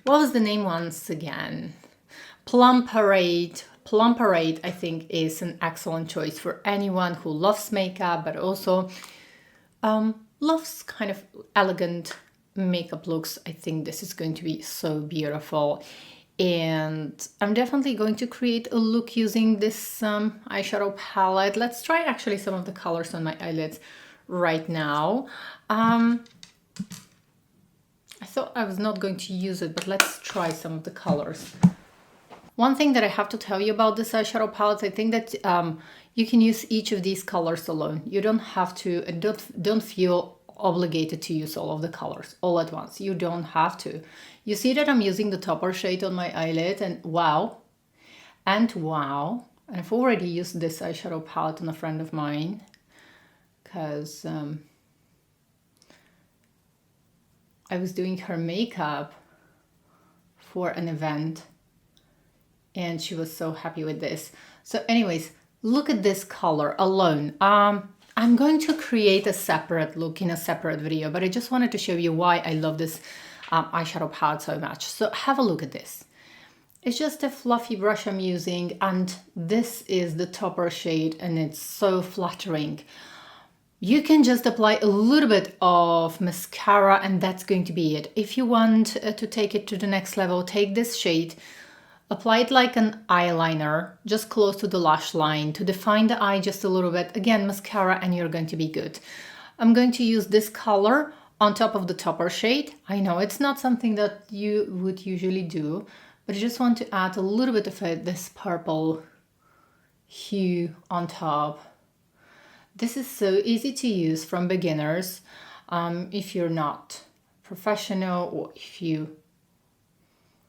what was the name once again? Plum Parade. Plum Parade, I think, is an excellent choice for anyone who loves makeup, but also loves kind of elegant makeup looks. I think this is going to be so beautiful. And I'm definitely going to create a look using this eyeshadow palette. Let's try actually some of the colors on my eyelids right now. I thought I was not going to use it, but let's try some of the colors. One thing that I have to tell you about this eyeshadow palette, I think that you can use each of these colors alone. You don't have to, don't feel obligated to use all of the colors all at once. You don't have to. You see that I'm using the topper shade on my eyelid, and wow, and wow. And I've already used this eyeshadow palette on a friend of mine because I was doing her makeup for an event and she was so happy with this. So anyways, look at this color alone. I'm going to create a separate look in a separate video, but I just wanted to show you why I love this eyeshadow palette so much. So have a look at this. It's just a fluffy brush I'm using, and this is the topper shade, and it's so flattering. You can just apply a little bit of mascara and that's going to be it. If you want to take it to the next level, take this shade, apply it like an eyeliner, just close to the lash line to define the eye just a little bit. Again, mascara, and you're going to be good. I'm going to use this color on top of the topper shade. I know it's not something that you would usually do, but I just want to add a little bit of this purple hue on top. This is so easy to use from beginners if you're not professional, or if you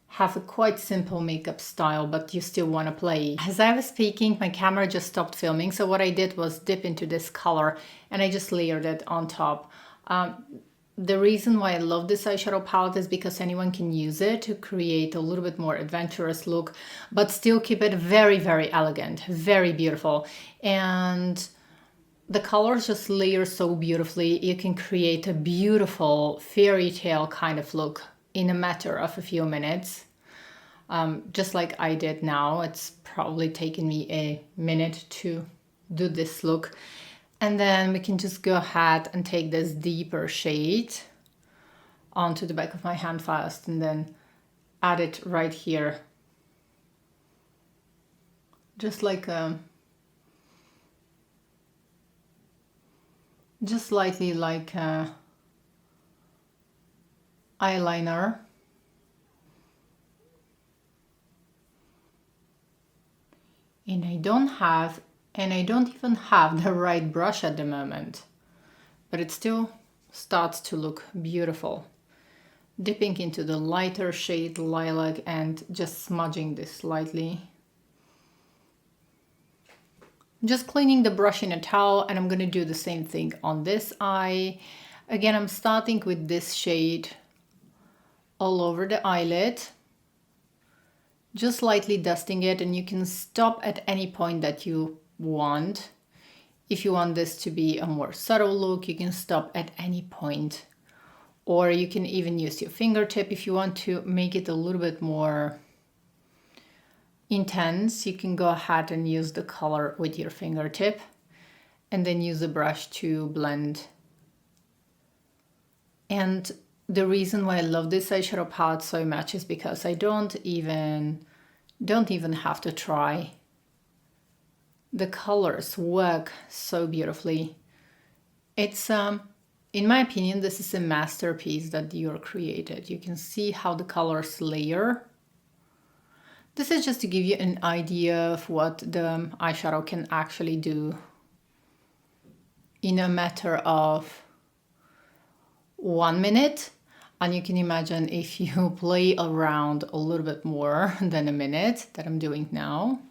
have a quite simple makeup style but you still want to play. As I was speaking, my camera just stopped filming, so what I did was dip into this color and I just layered it on top. The reason why I love this eyeshadow palette is because anyone can use it to create a little bit more adventurous look, but still keep it very, very elegant, very beautiful. And the colors just layer so beautifully. You can create a beautiful fairy tale kind of look in a matter of a few minutes. just like I did now. It's probably taken me a minute to do this look. And then we can just go ahead and take this deeper shade onto the back of my hand first and then add it right here. Just like just slightly like a eyeliner. And I don't even have the right brush at the moment, but it still starts to look beautiful. Dipping into the lighter shade lilac and just smudging this slightly. Just cleaning the brush in a towel, and I'm going to do the same thing on this eye. Again, I'm starting with this shade all over the eyelid, just lightly dusting it, and you can stop at any point that you want. If you want this to be a more subtle look, you can stop at any point, or you can even use your fingertip. If you want to make it a little bit more intense, you can go ahead and use the color with your fingertip and then use a brush to blend. And the reason why I love this eyeshadow palette so much is because I don't even have to try. The colors work so beautifully. It's in my opinion, this is a masterpiece that Dior created. You can see how the colors layer. This is just to give you an idea of what the eyeshadow can actually do in a matter of 1 minute. And you can imagine if you play around a little bit more than a minute that I'm doing now,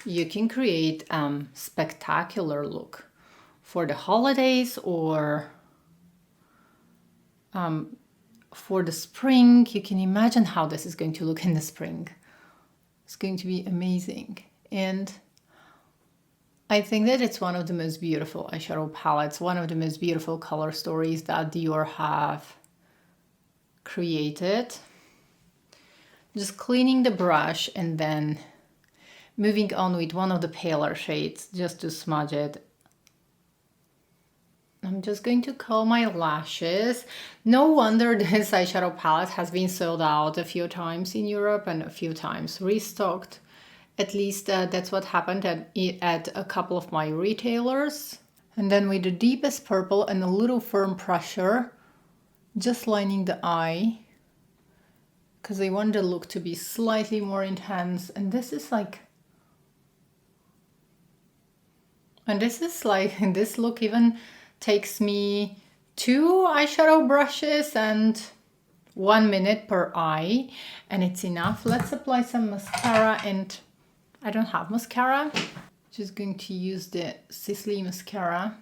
you can create a spectacular look for the holidays or for the spring. You can imagine how this is going to look in the spring. It's going to be amazing. And I think that it's one of the most beautiful eyeshadow palettes, one of the most beautiful color stories that Dior have created. Just cleaning the brush and then moving on with one of the paler shades just to smudge it. I'm just going to curl my lashes. No wonder this eyeshadow palette has been sold out a few times in Europe and a few times restocked. At least that's what happened at a couple of my retailers. And then with the deepest purple and a little firm pressure, just lining the eye, because I want the look to be slightly more intense. And this is like, this look even takes me 2 eyeshadow brushes and 1 minute per eye, and it's enough. Let's apply some mascara, and I don't have mascara. Just going to use the Sisley mascara.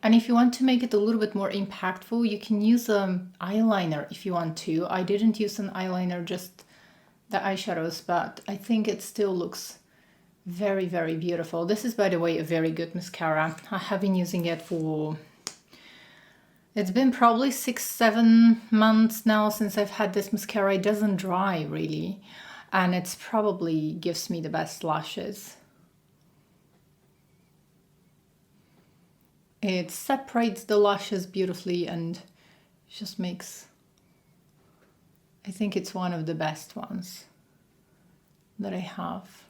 And if you want to make it a little bit more impactful, you can use an eyeliner if you want to. I didn't use an eyeliner, just the eyeshadows, but I think it still looks very, very beautiful. This is, by the way, a very good mascara. I have been using it for, it's been probably 6-7 months now since I've had this mascara. It doesn't dry really, and it's probably gives me the best lashes. It separates the lashes beautifully and just makes, I think it's one of the best ones that I have.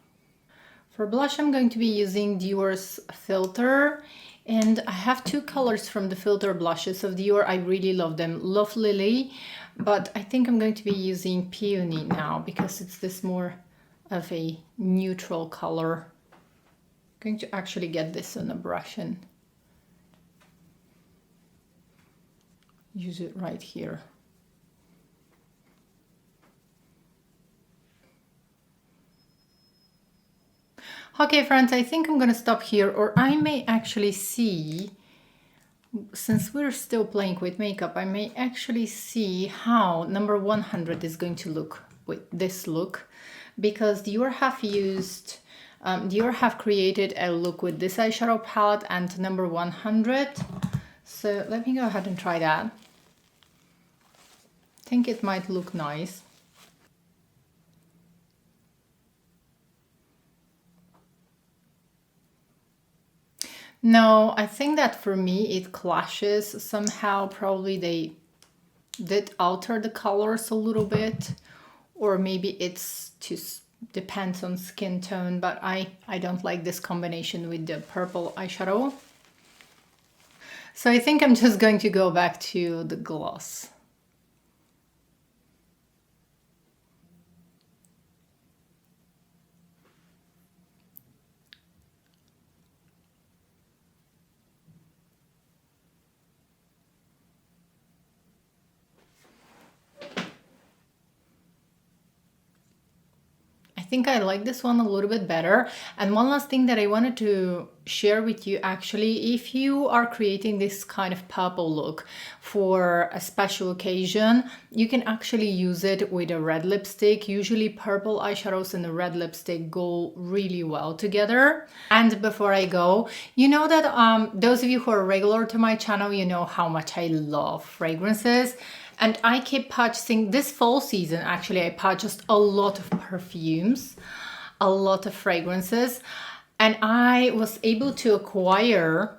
For blush, I'm going to be using Dior's filter, and I have 2 colors from the filter blushes of Dior. I really love them. Love Lily, but I think I'm going to be using Peony now because it's this more of a neutral color. I'm going to actually get this on a brush and use it right here. Okay, friends, I think I'm gonna stop here, or I may actually see, since we're still playing with makeup, I may actually see how number 100 is going to look with this look, because Dior have created a look with this eyeshadow palette and number 100. So let me go ahead and try that. I think it might look nice. No, I think that for me it clashes somehow. Probably they did alter the colors a little bit, or maybe it's just depends on skin tone, but I don't like this combination with the purple eyeshadow. So I think I'm just going to go back to the gloss. I think I like this one a little bit better. And one last thing that I wanted to share with you, actually, if you are creating this kind of purple look for a special occasion, you can actually use it with a red lipstick. Usually purple eyeshadows and a red lipstick go really well together. And before I go, you know that those of you who are regular to my channel, you know how much I love fragrances. And I keep purchasing this fall season. Actually, I purchased a lot of perfumes, a lot of fragrances, and I was able to acquire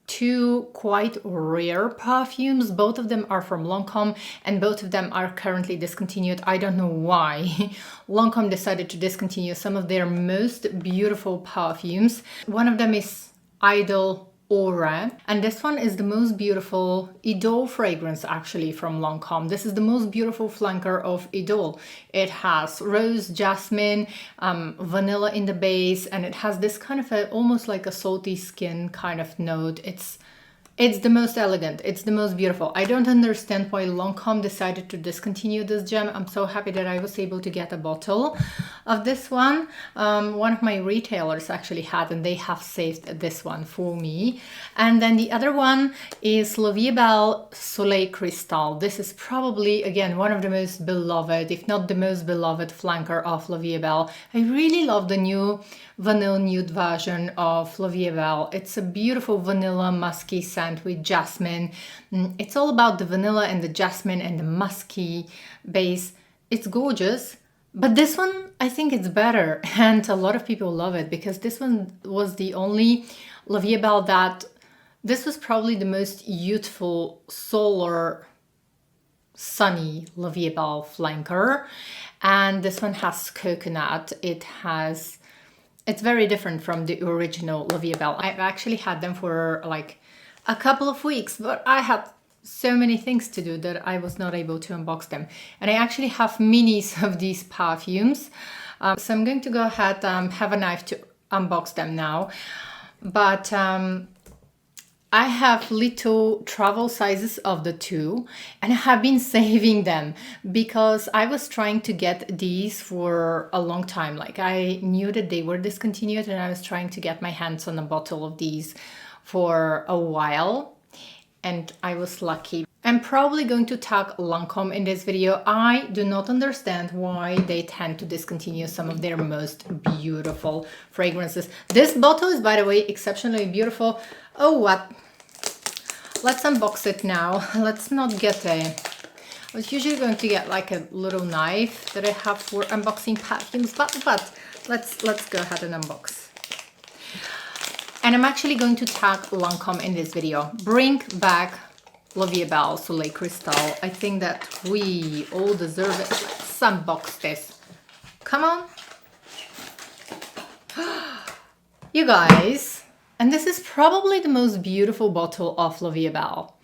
two quite rare perfumes. Both of them are from Lancome and both of them are currently discontinued. I don't know why. Lancome decided to discontinue some of their most beautiful perfumes. One of them is Idol Aura, and this one is the most beautiful Idol fragrance actually from Lancome. This is the most beautiful flanker of Idol. It has rose, jasmine, vanilla in the base, and it has this kind of almost like a salty skin kind of note. It's the most elegant, it's the most beautiful. I don't understand why Lancome decided to discontinue this gem. I'm so happy that I was able to get a bottle of this one. One of my retailers actually had, and they have saved this one for me. And then the other one is La Vie Belle Soleil Crystal. This is probably, again, one of the most beloved, if not the most beloved flanker of La Vie Belle. I really love the new vanilla nude version of La Vie Belle. It's a beautiful vanilla musky scent with jasmine. It's all about the vanilla and the jasmine and the musky base. It's gorgeous, but this one I think it's better, and a lot of people love it because this one was the only La Vie Belle that this was probably the most youthful solar sunny La Vie Belle flanker, and this one has coconut. It's very different from the original La Vie Belle. I've actually had them for like a couple of weeks, but I had so many things to do that I was not able to unbox them. And I actually have minis of these perfumes. So I'm going to go ahead and have a knife to unbox them now. But I have little travel sizes of the two, and I have been saving them because I was trying to get these for a long time. Like I knew that they were discontinued and I was trying to get my hands on a bottle of these for a while, and I was lucky. I'm probably going to tag Lancome in this video. I do not understand why they tend to discontinue some of their most beautiful fragrances. This bottle is, by the way, exceptionally beautiful. Oh, what? Let's unbox it now. Let's not get I was usually going to get like a little knife that I have for unboxing perfumes, but let's go ahead and unbox. And I'm actually going to tag Lancome in this video. Bring back La Vie Belle Soleil Crystal. I think that we all deserve it. Let's unbox this. Come on. You guys, and this is probably the most beautiful bottle of La Vie Belle.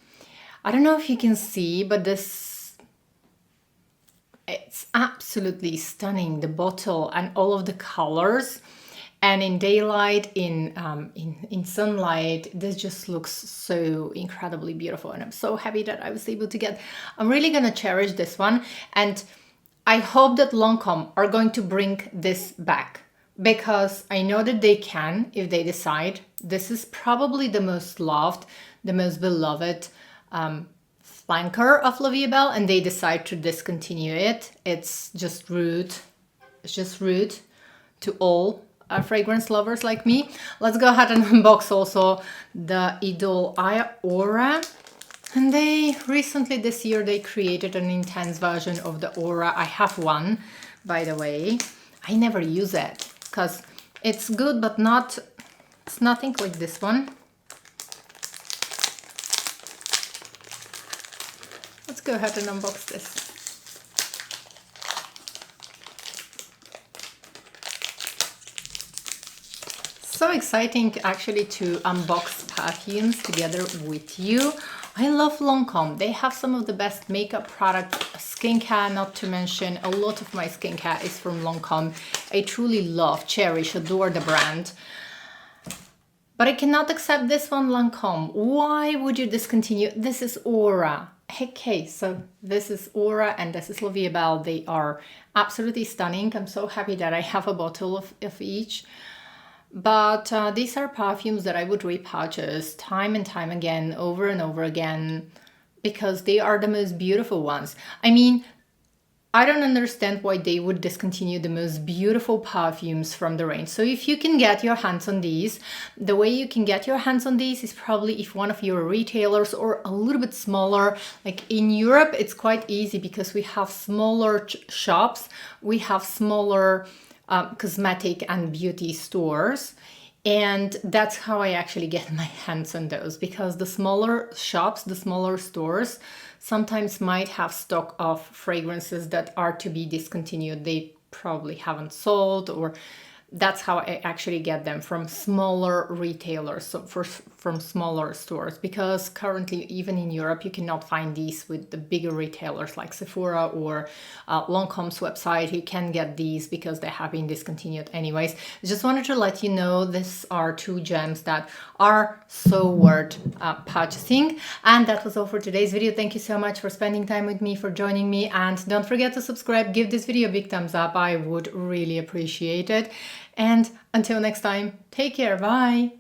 I don't know if you can see, but it's absolutely stunning, the bottle and all of the colors. And in daylight, in sunlight, this just looks so incredibly beautiful. And I'm so happy that I was able to get. I'm really gonna cherish this one, and I hope that Lancome are going to bring this back, because I know that they can if they decide. This is probably the most loved, the most beloved flanker of La Vie Belle, and they decide to discontinue it. It's just rude. It's just rude to all fragrance lovers like me. Let's go ahead and unbox also the Idol Aura. And they recently this year they created an intense version of the Aura. I have one, by the way. I never use it because it's good, but it's nothing like this one. let's go ahead and unbox this. So exciting actually to unbox perfumes together with you. I love Lancome. They have some of the best makeup products, skincare, not to mention a lot of my skincare is from Lancome. I truly love, cherish, adore the brand. But I cannot accept this one, Lancome. Why would you discontinue? This is Aura. Okay, so this is Aura and this is La Vie Belle. They are absolutely stunning. I'm so happy that I have a bottle of each. But these are perfumes that I would repurchase time and time again, over and over again, because they are the most beautiful ones. I mean, I don't understand why they would discontinue the most beautiful perfumes from the range. So if you can get your hands on these, the way you can get your hands on these is probably if one of your retailers or a little bit smaller, like in Europe, it's quite easy because we have smaller shops, we have smaller cosmetic and beauty stores. And that's how I actually get my hands on those, because the smaller shops, the smaller stores sometimes might have stock of fragrances that are to be discontinued. They probably haven't sold, or that's how I actually get them, from smaller retailers, so from smaller stores, because currently even in Europe you cannot find these with the bigger retailers like Sephora or Lancome's website. You can get these because they have been discontinued anyways. I just wanted to let you know these are two gems that are so worth purchasing. And that was all for today's video. Thank you so much for spending time with me, for joining me, and don't forget to subscribe, give this video a big thumbs up. I would really appreciate it. And until next time, take care, bye!